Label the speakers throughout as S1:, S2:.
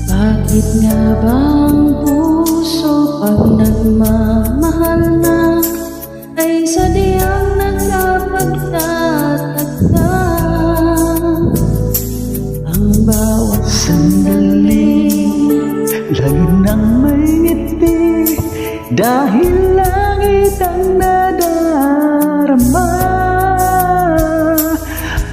S1: Bakit nga bang puso pag nagmamahal na ay sadyang nagkapagtatagda? Ang bawat sandali
S2: lagi nang may ngiti dahil langit ang nadarama.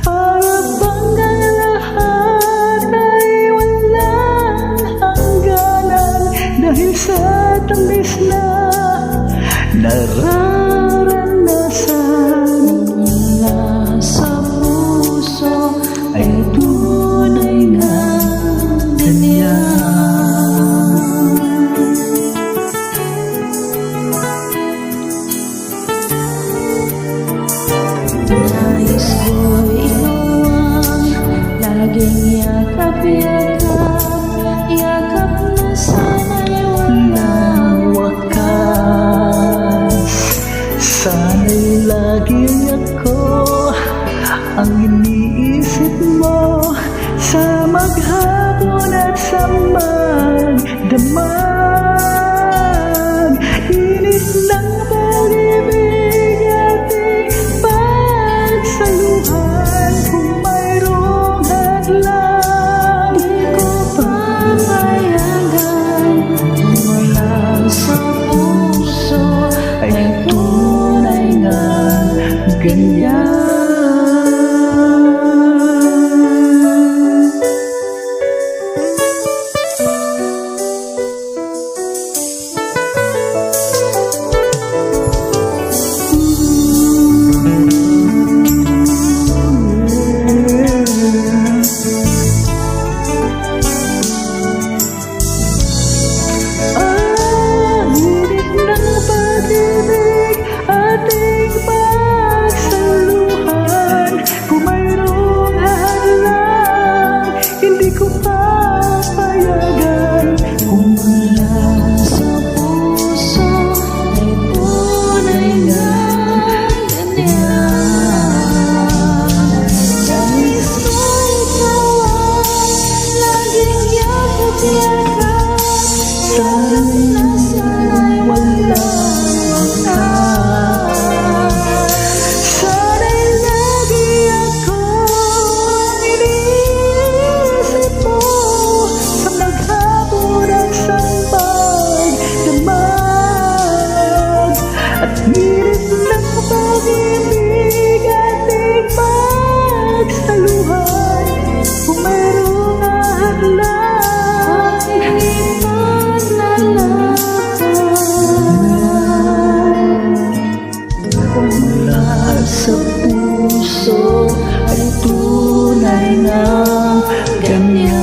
S2: Para bang ang lahat ay walang hangganan dahil sa tamis na nararanasan.
S1: mula sa puso ay tunay nga ganyan. Nais ko'y ikaw ang laging yakap-yakap, yakap na sana'y walang
S2: wakas. Sana'y lagi ako ang iniisip mo sa maghapon at sa magdamag. Init ng pag-ibig ating pagsaluhan, kung mayroong hadlang
S1: di ko papayagan. Mula sa puso
S2: ay tunay nga ganyan. Hirit ng pag-ibig ating pagsaluhan, kung mayroong hadlang
S1: aking paglalakad.
S2: Mula sa puso ay tunay na ganyan.